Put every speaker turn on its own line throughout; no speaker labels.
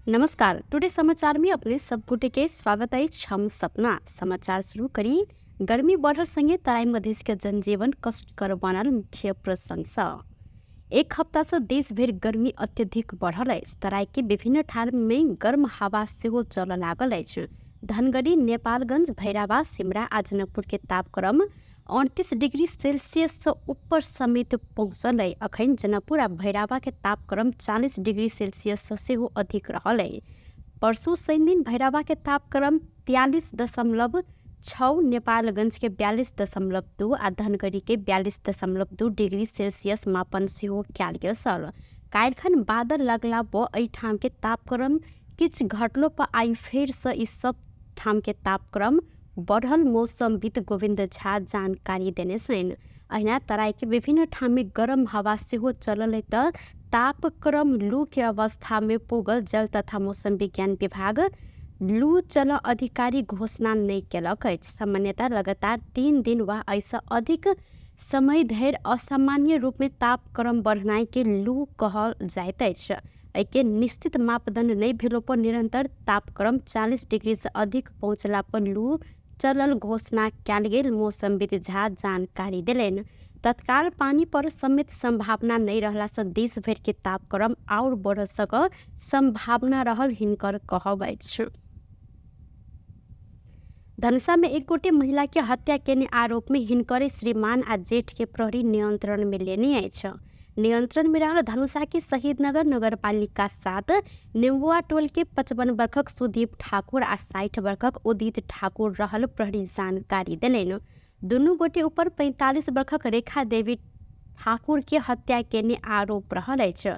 नमस्कार। टुडे समाचार में अपने सब गोटे के स्वागत है। हम सपना समाचार शुरू करी। गर्मी बढ़ल संगे तराई मधेश के जनजीवन कष्टकर बनल मुख्य प्रसंग छ। एक हफ्ता से देश भर गर्मी अत्यधिक बढ़ल है। तराई के विभिन्न ठार में गर्म हवा सेहो चल लागल है। धनगढ़ी, नेपालगंज, भैरावा, सिमरा आ जनकपुर के तापक्रम 38 डिग्री सेल्सियस से ऊपर समेत पहुँचल है। अखन जनकपुर आ भैरावा के तापक्रम 40 डिग्री सेल्सियस से अधिक रहल है। परसों शनि दिन भैरावा के तापक्रम 43.6, नेपालगंज के 42.2 आ धनगढ़ी के 42.2 डिग्री सेल्सियस मापन सेहो कयल गेल छल। काल्हिखन बादल लगला पर एहि ठाम के तापक्रम किछ घटलो पर आई फेर से ई सब ठाम के तापक्रम बढ़ल। मौसमविद गोविंद झा जानकारी देने छन्। अहिना तराई के विभिन्न ठाम में गर्म हवा सेहो चलल त तापक्रम लू के अवस्था में पुगल। जल तथा मौसम विज्ञान विभाग लू चल अधिकारी घोषणा नहीं केलक अछि। सामान्यतः लगातार 3 दिन वा ऐसा अधिक समय धरि असामान्य रूप में तापक्रम बढ़नाइ के लू कहल जाइत अछि। एके निश्चित मापदंड नहीं भेलो पर निरंतर तापक्रम 40 डिग्री से अधिक पहुंचला पर लू चलल घोषणा कयल गेल। मौसमविद झा जानकारी देलनि। तत्काल पानी पर समेत संभावना नहीं रहला से देश भर के तापक्रम और बढ़ सक संभावना रहल हिनकर कहब अछि। धनुषा में एक गोटे महिला के हत्या केने आरोप में हिनकर श्रीमान आ जेठ के प्रहरी नियंत्रण में लेने अछि। नियंत्रण में रहल धनुषा के शहीदनगर नगरपालिका 7 नेम्बुआ टोल के 55 वर्षक सुदीप ठाकुर आ 60 वर्षक उदित ठाकुर रहल प्रहरी जानकारी देलनि। दुनू गोटे ऊपर 45 वर्षक रेखा देवी ठाकुर के हत्या केने आरोप रहल अछि।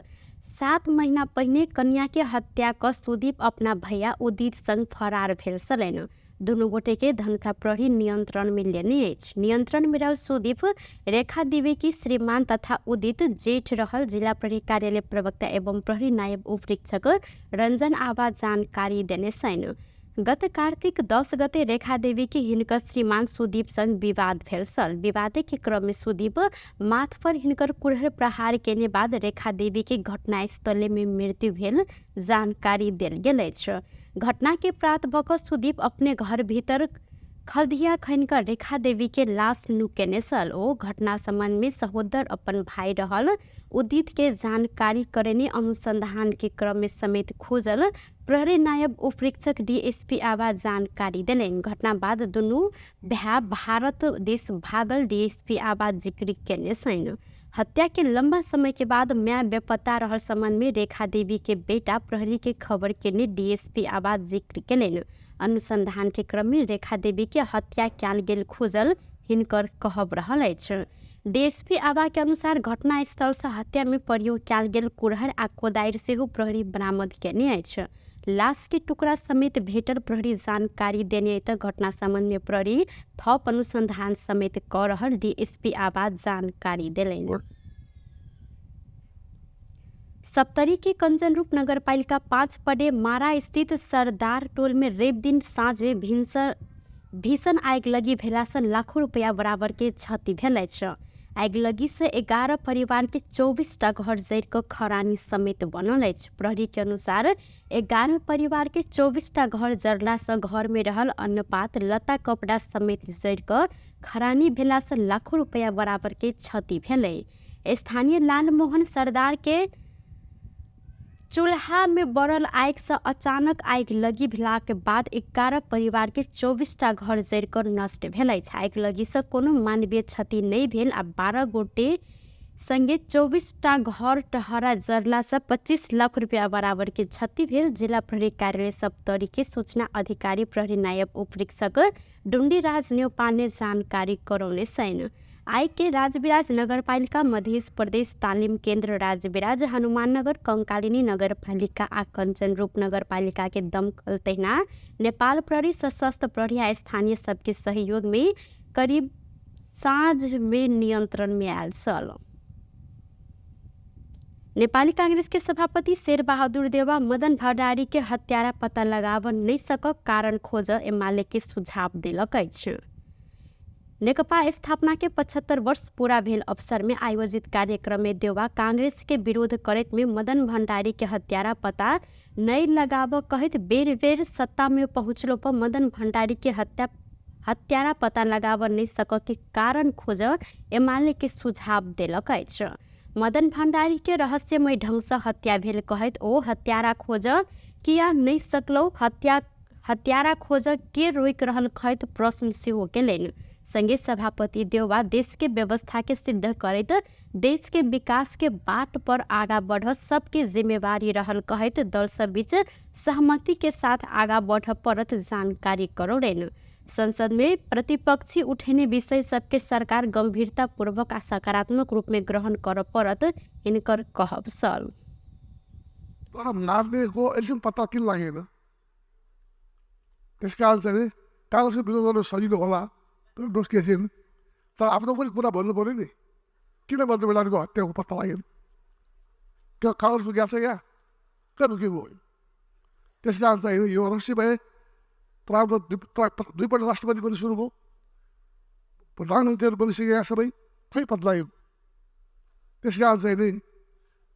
7 महीना पहिने कन्या के हत्या क सुदीप अपना भैया उदित संग फरार भेल छलनि। दुनू गोटे के धनुषा प्रहरी नियंत्रण में लेने अछि। नियंत्रण में रहल सुदीप रेखा देवी की श्रीमान तथा उदित जेठ रहल। जिला प्रहरी कार्यालय प्रवक्ता एवं प्रहरी नायब उपरीक्षक रंजन आबा जानकारी देने छन्। गत कार्तिक 10 गते रेखा देवी के हिनकर श्रीमान सुदीप संग विवाद भेल छल। विवाद के क्रम में सुदीप माथ पर हिनकर कुरहर प्रहार केने बाद रेखा देवी के घटनास्थल में मृत्यु भेल जानकारी देल गेल अछि। घटना के प्रात भऽ कऽ सुदीप अपने घर भीतर खलधिया खनिकर रेखा देवी के लाश नुकेने छल। ओ घटना संबंध में सहोदर अपन भाई रहल उदित के जानकारी करेने अनुसंधान के क्रम में समेत खोजल। प्रहरी नायब उपरीक्षक डीएसपी आबा जानकारी देलनि। घटना बाद दुनू भाई भारत देश भागल। डीएसपी आबा जिक्र केने छन्। हत्या के लंबा समय के बाद मैं बेपत्ता रहल संबंध में रेखा देवी के बेटा प्रहरी के खबर केने डीएसपी आबा जिक्र केलनि। अनुसंधान के क्रम में रेखा देवी के हत्या कयल गेल खोजल हिनकर कहब रहल अछि। डीएसपी आबा के अनुसार घटना स्थल से हत्या में प्रयोग कयल गेल कुरहर आ कोदारि सेहो प्रहरी बरामद केने अछि। लाश के टुकड़ा समेत भेटल। प्रहरी जानकारी देने त घटना संबंध में प्रहरी थप अनुसंधान समेत क रहल डीएसपी आबा जानकारी देलनि। सप्तरी के कंचनरूप नगरपालिका 5 पड़े मारा स्थित सरदार टोल में रवि दिन साँझ में भीषण आगि लगी भेला से लाखों रुपया बराबर के क्षति भेल अछि। आगि लगी से 11 परिवार के 24टा घर जरि क खरानी समेत बनल अछि। प्रहरी के अनुसार 11 परिवार के 24टा घर जरला से घर में रहल अन्नपात लता कपड़ा समेत जरि क खरानी भेला से लाखों रुपया बराबर के क्षति भेलै। स्थानीय लालमोहन सरदार के चूल्हा में बढ़ल आगि से अचानक आगि लगी भेला के बाद 11 परिवार के 24टा घर जरि कर नष्ट भेल अछि। आगि लगी से कोनो मानवीय क्षति नहीं भेल आ 12 गोटे संगे 24टा घर टहरा जरला से 25 लाख रुपया बराबर के क्षति भेल। जिला प्रहरी कार्यालय सप्तरी के सूचना अधिकारी प्रहरी नायब उपरीक्षक डुंडीराज न्यौपाल ने जानकारी करौने छन्। आई के राजविराज नगरपालिका, मध्य प्रदेश तालीम केंद्र राजविराज, हनुमाननगर, कंकालिनी नगरपालिका आ कंचनरूप नगरपालिका के दमकल तहिना नेपाल प्रहरी, सशस्त्र प्रहरी आ स्थानीय सबके सहयोग में करीब साँझ में नियंत्रण में आयल छल। नेपाली कांग्रेस के सभापति शेर बहादुर देउवा मदन भण्डारी के हत्यारा पता लगाब नहीं सकक कारण खोज एमाले के सुझाव देलक अछि। नेकपा स्थापना के 75 वर्ष पूरा भेल अवसर में आयोजित कार्यक्रम में देउवा कांग्रेस के विरोध करत में मदन भंडारी के हत्यारा पता नहीं लगाव कहत बेर बेर सत्ता में पहुँचलो पर मदन भंडारी के हत्यारा पता लगाव नहीं सक के कारण खोज एमाले के सुझाव देलक अछि। मदन भंडारी के रहस्यमय ढंग से हत्या भेल कहत ओ हत्यारा खोज किया नहीं सकलो, हत्यारा खोज के रोक रहल कहत प्रश्न सेहो केलनि। संगे सभापति देउवा देश के व्यवस्था के सिद्ध करत देश के विकास के बाट पर आगा बढ़ सबके जिम्मेवारी रहल कहत दल सब बीच सहमति के साथ आगा बढ़ परत जानकारी करौलनि। संसद में प्रतिपक्षी उठेने विषय सबके सरकार गंभीरता पूर्वक आ सकारात्मक रूप में ग्रहण कर परत इनकर कहब सल।
तर नार्ने को एकदम पता किन लागेन, त्यस कारण चाहिँ कांग्रेसको विरोध गर्न सजिलो होला तर दोष के छैन। तर आफ्नो पनि कुरा भन्नु पर्यो नि, किन मदन भण्डारीको हत्याको पत्ता लागेन, त्यो कांग्रेसको गएको छ क्या कहाँ रुकेको हो। त्यस कारण चाहिँ यो रहस्यमय दुईपल्ट राष्ट्रपति पनि सुरु भयो, प्रधानमन्त्रीहरू बनिसकेका सबै खै पत्ता लाग्यो। त्यस कारण चाहिँ नि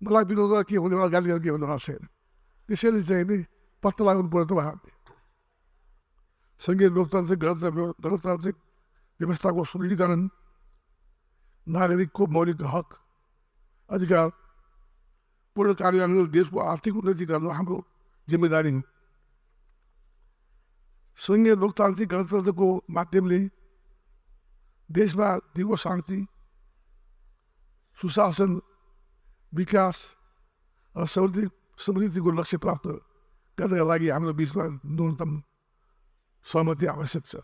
मलाई विरोध के हुने होला, गाली के हुने रहेछ छैन। त्यसैले चाहिँ नि पत्ता लाग्नु पर्यो त उहाँहरूले। सङ्घीय लोकतान्त्रिक गणतान्त्रिक व्यवस्थाको सुदृढीकरण, नागरिकको मौलिक हक अधिकार पूर्ण कार्यान्वयन, देशको आर्थिक उन्नति गर्न हाम्रो जिम्मेदारी हो। सङ्घीय लोकतान्त्रिक गणतन्त्रको माध्यमले देशमा दिगो शान्ति, सुशासन, विकास र समृद्धिको लक्ष्य प्राप्त गर्नका लागि हाम्रो बिचमा न्यूनतम सहमति आवश्यक छ।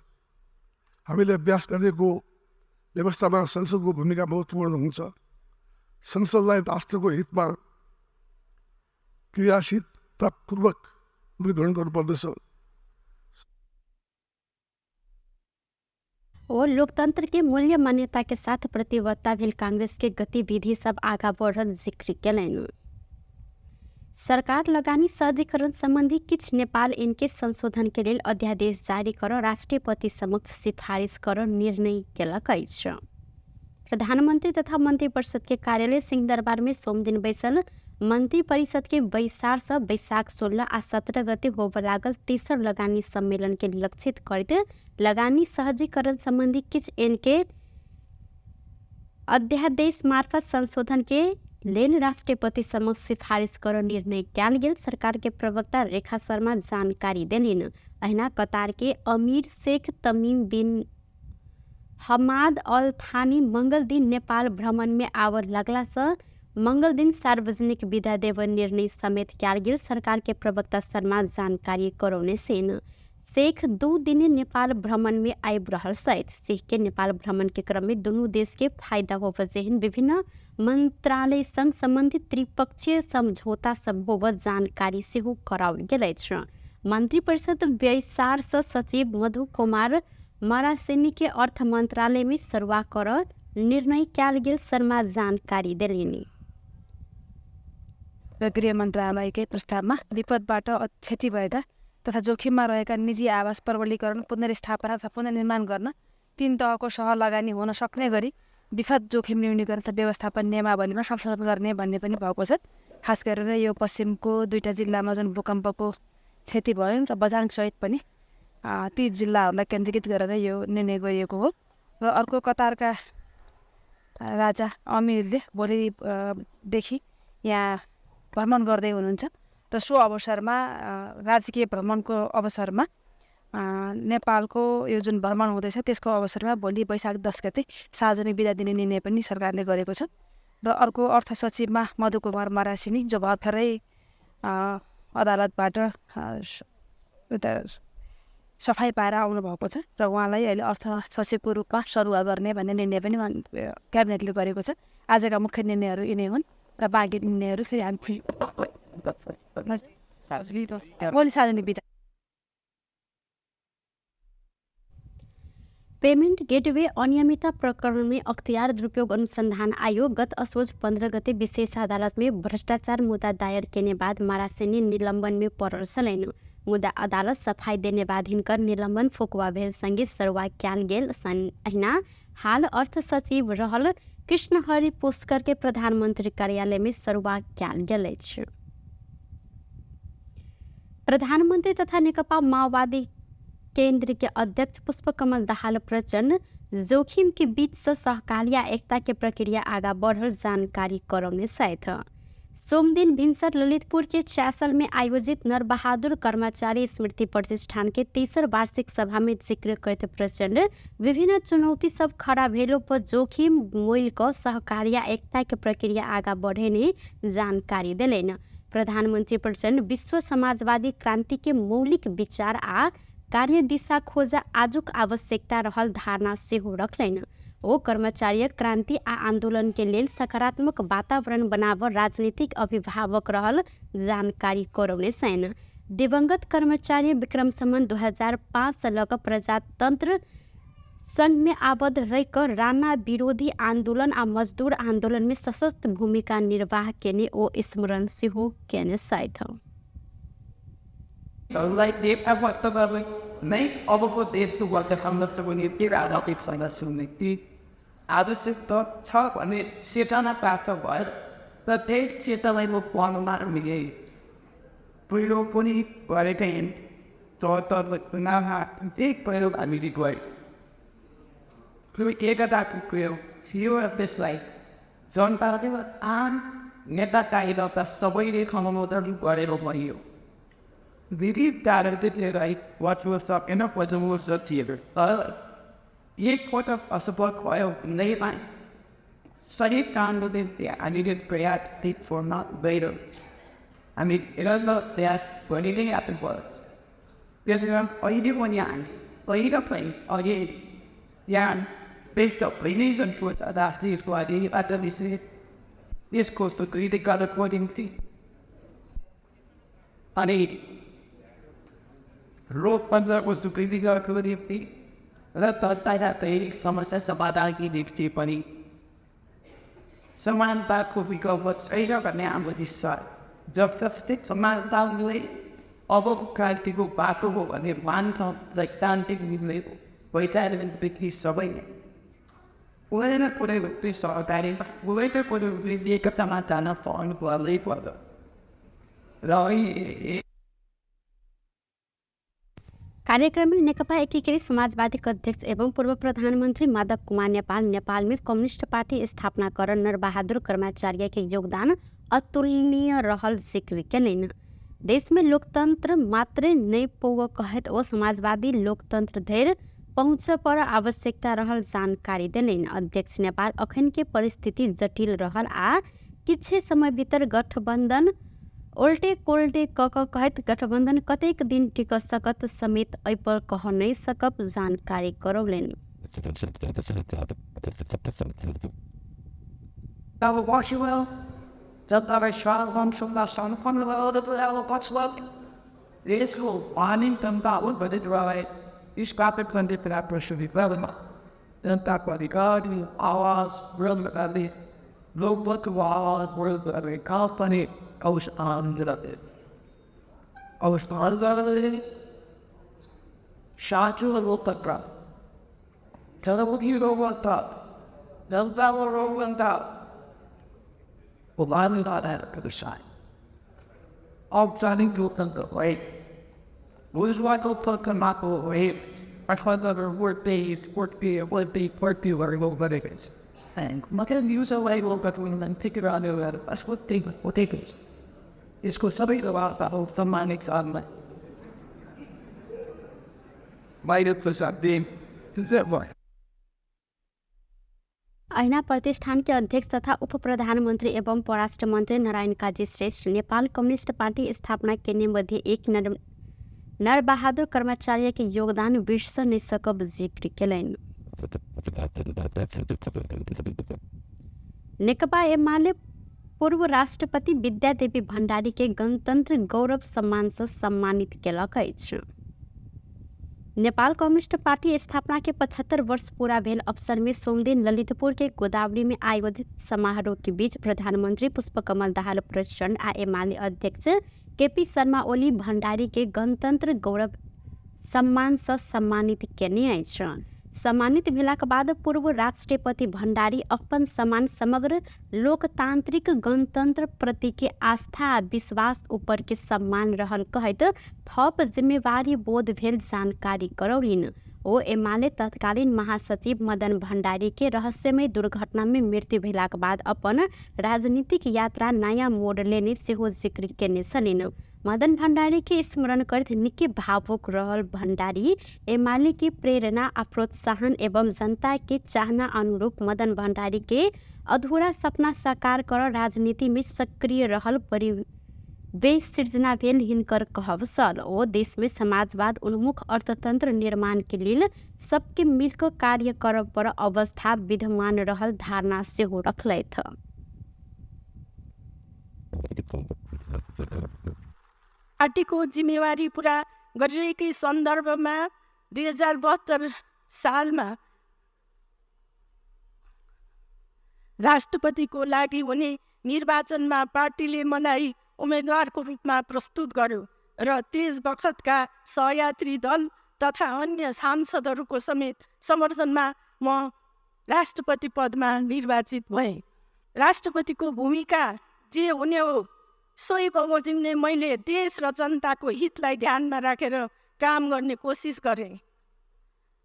हामीले अभ्यास गरेको व्यवस्थामा संसदको भूमिका महत्त्वपूर्ण हुन्छ। संसदलाई राष्ट्रको हितमा क्रियाशीलतापूर्वक निर्धारण गर्नुपर्दछ।
और लोकतंत्र के मूल्य मान्यता के साथ प्रतिबद्धता भेल कांग्रेस के गतिविधि सब आगा बढ़ल जिक्र केलनि। सरकार लगानी सहजीकरण संबंधी किछ नेपाल इनके संशोधन के लिए अध्यादेश जारी कर राष्ट्रपति समक्ष सिफारिश कर निर्णय केलक अछि। प्रधानमंत्री तथा मंत्रिपरिषद के कार्यालय सिंहदरबार में सोम दिन बैसल मंत्री परिषद के बैसार से बैशाख 16 आ 17 गते होब लागल तेसर लगानी सम्मेलन के लक्षित करते लगानी सहजीकरण संबंधी किछ इनके अध्यादेश मार्फत संशोधन के लेल राष्ट्रपति समक्ष सिफारिश कर निर्णय कयल गेल। सरकार के प्रवक्ता रेखा शर्मा जानकारी देलिन। अहिना कतार के अमीर शेख तमीम बिन हमाद अल थानी मंगल दिन नेपाल भ्रमण में आवर लगला से मंगल दिन सार्वजनिक विदा देव निर्णय समेत कयल गेल। सरकार के प्रवक्ता शर्मा जानकारी करौने सेन शेख 2 दिन नेपाल भ्रमण में आयब रहल सहित शेख के नेपाल भ्रमण के क्रम में दोनों देश के फायदा होब जेहन विभिन्न मंत्रालय संग संबंधित त्रिपक्षीय समझौता सब होब जानकारी सेहो कराओल गेल अछि। मंत्री परिषद बैसार से सचिव मधु कुमार मरासेनी के अर्थ मंत्रालय में सरुवा कर निर्णय कयल गेल शर्मा जानकारी देलिनी।
गृह मन्त्रालयकै प्रस्तावमा विपदबाट क्षति भएका तथा जोखिममा रहेका निजी आवास प्रबलीकरण, पुनर्स्थापना तथा पुनर्निर्माण गर्न 3 तहको सह लगानी हुन सक्ने गरी विपद जोखिम न्यूनीकरण तथा व्यवस्थापन नियमावलीमा संशोधन गर्ने भन्ने पनि भएको छ। खास गरेर यो पश्चिमको 2टा जिल्लामा जुन भूकम्पको क्षति भयो र बझाङ सहित पनि ती जिल्लाहरूलाई केन्द्रीकृत गरेर यो निर्णय गरिएको हो। र अर्को कतारका राजा अमीरले भोलिदेखि यहाँ भ्रमण गर्दै हुनुहुन्छ र सो अवसरमा राजकीय भ्रमणको अवसरमा नेपालको यो जुन भ्रमण हुँदैछ त्यसको अवसरमा भोलि वैशाख 10 गते सार्वजनिक बिदा दिने निर्णय पनि सरकारले गरेको छ। र अर्को अर्थ सचिवमा मधु कुमार मरासिनी जो भर्खरै अदालतबाट सफाई पाएर आउनुभएको छ र उहाँलाई अहिले अर्थ सचिवको रूपमा सरुवा गर्ने भन्ने निर्णय पनि क्याबिनेटले गरेको छ। आजका मुख्य निर्णयहरू यिनै हुन् र बाँकी निर्णयहरू फेरि हामी भोलि सार्वजनिक बिदा।
पेमेंट गेटवे अनियमितता प्रकरण में अख्तियार दुरुपयोग अनुसंधान आयोग गत असोज 15 गते विशेष अदालत में भ्रष्टाचार मुद्दा दायर केने बाद मरासेनी निलंबन में परल छलैन। मुदा अदालत सफाई देने बाद हिनकर निलंबन फुकवा भेल संगे सरुआ कयल गेल। अहिना हाल अर्थ सचिव रहल कृष्णहरि पुष्कर के प्रधानमंत्री कार्यालय में सरुआ कयल गेल अछि। प्रधानमंत्री तथा नेकपा माओवादी केंद्र के अध्यक्ष पुष्पकमल दाहाल प्रचंड जोखिम के बीच से सहकार्य एकता के प्रक्रिया आगा बढ़ल जानकारी करौने साथ सोमदिन भिनसर ललितपुर के चासल में आयोजित नरबहादुर कर्मचारी स्मृति प्रतिष्ठान के 30 वार्षिक सभा में जिक्र करते प्रचंड विभिन्न चुनौती सब खड़ा भेलो पर जोखिम मोल क सहकार्य एकता के प्रक्रिया आगा बढ़ेने जानकारी दिलेन। प्रधानमंत्री प्रचंड विश्व समाजवादी क्रांति के मौलिक विचार आ कार्य दिशा खोजा आजुक आवश्यकता रहल धारणा सेहो रखलैन। ओ कर्मचारी क्रांति आ आंदोलन के लेल सकारात्मक वातावरण बनाव राजनीतिक अभिभावक रहल जानकारी करौने सैन। दिवंगत कर्मचारी विक्रम संवत 2005 लग प्रजातंत्र संघ में आबद्ध रहकर राणा विरोधी आंदोलन आ मजदूर आंदोलन में सशक्त भूमिका निर्वाह केने ओ स्मरण सेहो केने साथ।
आवश्यक त छ भने चेतना प्राप्त भयो र त्यही चेतनालाई म पाउनमा मिले पहिलो पनि गरेका हिँड तर चुनावमा त्यही प्रयोग हामीले गयौँ। एकताको प्रयोग थियो र त्यसलाई जनताले आम नेता कार्यकर्ता सबैले अनुमोदन गरेर भयो। विधि कार्यलाई वाचुन सकेन पचाउन सकिएन तर एकपटक असफल भयो भन्दैमा सही कामले हामीले प्रयास छोड्न गएर हामी निरन्तर प्रयास गरि नै आउनुपर्छ। त्यसै कारण अहिले पनि हामी पहिला पनि अघि यहाँ व्यक्त भइ नै जान्छ राष्ट्रियको अधिबाट विषय यसको स्वीकृति गर्नको निम्ति अनि लोकतन्त्रको स्वीकृति गर्नको निम्ति र तथाकथित समस्या समाधानकी निम्ति पनि समानताको विकल्प छैन भन्ने हाम्रो विश्वास। जबसम्म समानताले अब क्रान्तिको बाटो हो भन्ने मान्छ सैद्धान्तिक निर्णय वैचारिक व्यक्ति सबै नै कुनै न कुनै व्यक्ति सहकारीमा कुनै न कुनै व्यक्ति एकतामा जान पर्नै पर्छ र
कार्यक्रम में नेकपा एकीकृत समाजवादी अध्यक्ष एवं पूर्व प्रधानमंत्री माधव कुमार नेपाल में कम्युनिस्ट पार्टी स्थापना कर नरबहादुर कर्माचार्य के योगदान अतुलनीय रहल जिक्र केलैन। देश में लोकतंत्र मात्र नहीं पौग कहत ओ समाजवादी लोकतंत्र धैर्य पहुँच पर आवश्यकता रहल जानकारी दिलैन। अध्यक्ष नेपाल अखन के परिस्थिति जटिल रहल आ किछे समय भीतर गठबंधन उल्टे कोल्टे कहत गठबंधन कतेक दिन टिक सकत समेत एहि पर कह नहीं सकब जानकारी करौलेन।
Shachu Lopatra. Telemuki Robota. Del Valor Robota. Well, I'm not at the side. Outside to the way. Who's what will put the Mako way? I thought that her work days, work day, would be particular Robotix. And look at use a label between them, pick it on the other. That's what they is. इसको सबै दबाव सम्मानित करना
ऐना प्रतिष्ठान के अध्यक्ष तथा उप प्रधानमंत्री एवं परराष्ट्र मंत्री नारायण काजी श्रेष्ठ नेपाल कम्युनिस्ट पार्टी स्थापना केने मध्ये एक नरबहादुर कर्माचार्य के योगदान बिर्स नै सकब जिक्र केलैन। नेकपा एमाले पूर्व राष्ट्रपति विद्यादेवी भण्डारी के गणतंत्र गौरव सम्मान से सम्मानित केलक अछि। नेपाल कम्युनिस्ट पार्टी स्थापना के 75 वर्ष पूरा भेल अवसर में सोमदिन ललितपुर के गोदावरी में आयोजित समारोह के बीच प्रधानमंत्री पुष्पकमल दाहाल प्रचंड आ एमाले अध्यक्ष केपी शर्मा ओली भण्डारी के गणतन्त्र गौरव सम्मान से सम्मानित केने अछि। सम्मानित भेलाक बाद पूर्व राष्ट्रपति भण्डारी अपन सम्मान समग्र लोकतांत्रिक गणतंत्र प्रति के आस्था आ विश्वास ऊपर के सम्मान रहल कहैत थप जिम्मेवारी बोध भेल जानकारी करौलिन। ओ एमाले तत्कालीन महासचिव मदन भण्डारी के रहस्यमय दुर्घटना में मृत्यु भेलाक बाद अपन राजनीतिक यात्रा नया मोड़ लेने सेहो जिक्र केने छलिन। मदन भण्डारी के स्मरण करत निकै भावुक रहल भण्डारी एमाले की प्रेरणा आ प्रोत्साहन एवं जनता के चाहना अनुरूप मदन भण्डारी के अधूरा सपना साकार कर राजनीति में सक्रिय रहल परिवेश सृजना भेल हिनकर कहब छल। ओ देश में समाजवाद उन्मुख अर्थतंत्र निर्माण के लेल सबके मिलकर कार्य करब पर अवस्था विद्यमान रहल धारणा सेहो रखलैथ।
पार्टीको जिम्मेवारी पुरा गरिरहेकै सन्दर्भमा 2072 सालमा राष्ट्रपतिको लागि हुने निर्वाचनमा पार्टीले मलाई उम्मेदवारको रूपमा प्रस्तुत गर्यो र त्यस बखतका सहयात्री दल तथा अन्य सांसदहरूको समेत समर्थनमा म राष्ट्रपति पदमा निर्वाचित भएँ। राष्ट्रपतिको भूमिका जे हुने हो सोही बमोजिम ने मैले देश र जनताको हितलाई ध्यानमा राखेर काम गर्ने कोसिस गरेँ।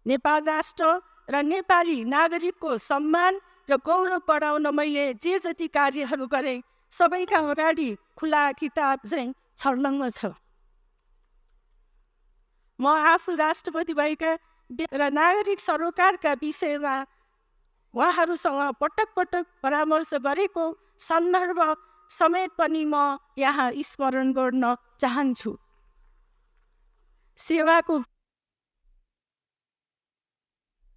नेपाल राष्ट्र र नेपाली नागरिकको सम्मान र गौरव बढाउन मैले जे जति कार्यहरू गरेँ सबैका अगाडि खुला किताब चाहिँ छर्लङ्ग छ। म आफू राष्ट्रपति भएका र नागरिक सरोकारका विषयमा उहाँहरूसँग पटक पटक परामर्श गरेको सन्दर्भ समेत पनि म यहाँ स्मरण गर्न चाहन्छु। सेवाको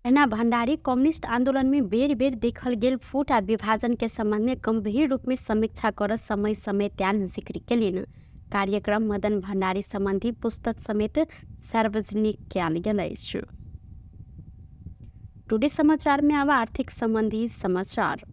एना भण्डारी कम्युनिस्ट आंदोलन में बेर बेर देखल गेल फूट आ विभाजन के संबंध में गंभीर रूप में समीक्षा कर समय समय त्याग जिक्र केलिन। कार्यक्रम मदन भण्डारी संबंधी पुस्तक समेत सार्वजनिक कयल गेल अछि। टुडे समाचार में आवा आर्थिक संबंधी समाचार।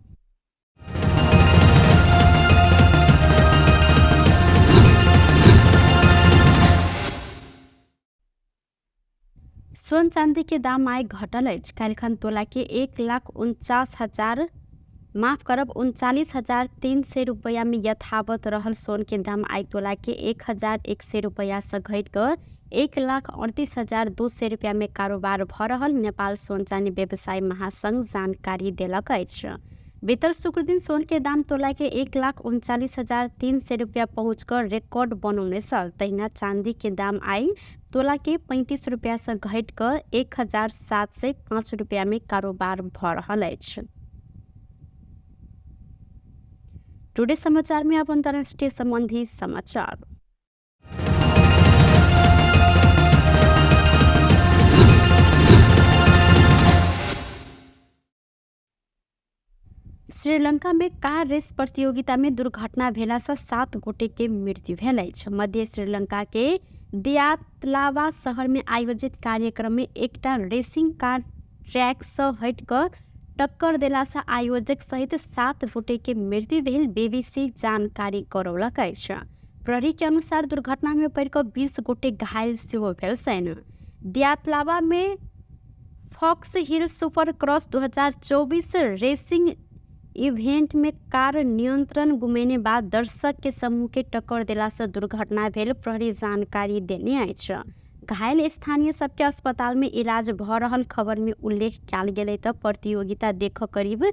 सोन चांदी के दाम आय घटल अछि। काल्हिखन तोला के 1,39,300 रुपया में यथावत रहल सोन के दाम आय तोला के 1,100 रुपया से घट कर 1,38,200 रुपया में कारोबार भ रहल नेपाल सोन चांदी व्यवसाय महासंघ जानकारी देलक अछि। बीतल शुक्र दिन सोन के दाम तोला के 1,39,300 रुपया पहुँच कर रिकॉर्ड बनौने छल। तहिना चांदी के दाम आय तोला के 35 रुपया से घट कर 1,705 रुपया में कारोबार भ रहल अछि। टुडे समाचार में अब अंतर्राष्ट्रीय संबंधी समाचार। श्रीलंका में कार रेस प्रतियोगिता में दुर्घटना भेला से 7 गोटे के मृत्यु भेल अछि। मध्य श्रीलंका के दियातलावा शहर में आयोजित कार्यक्रम में एकटा रेसिंग कार ट्रैक से हट कर टक्कर देला से आयोजक सहित 7 गोटे के मृत्यु भेल बीबीसी जानकारी करौलक अछि। प्रहरी के अनुसार दुर्घटना में पड़ कर 20 गोटे घायल सेहो भेल छनि। दियातलावा में फॉक्स हिल सुपर क्रॉस 2024 रेसिंग इवेंट में कार नियंत्रण गुमेने बाद दर्शक के समूह के टक्कर देला से दुर्घटना भेल प्रहरी जानकारी देने अछि। घायल स्थानीय सबके अस्पताल में इलाज भ रहल खबर में उल्लेख कयल गेलै त प्रतियोगिता देख करीब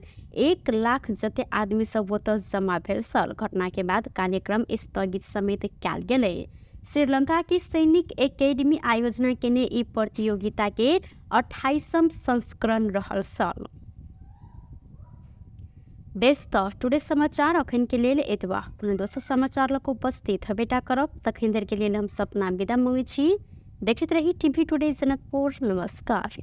1 लाख जते आदमी सब ओतऽ जमा भेल छल। घटना के बाद कार्यक्रम स्थगित समेत कयल गेलै। श्रीलंका की सैनिक एकेडमी आयोजना केने ई प्रतियोगिता के 28वां संस्करण रहल छल। बेस्ट टुडे समाचार अखन के लेल एतबा। पुनः दोसर समाचार लको उपस्थित हेबेटा करब। तखन देर के लेल हम सपना विदा मंगै छी। देखैत रही टीवी टुडे जनकपुर। नमस्कार।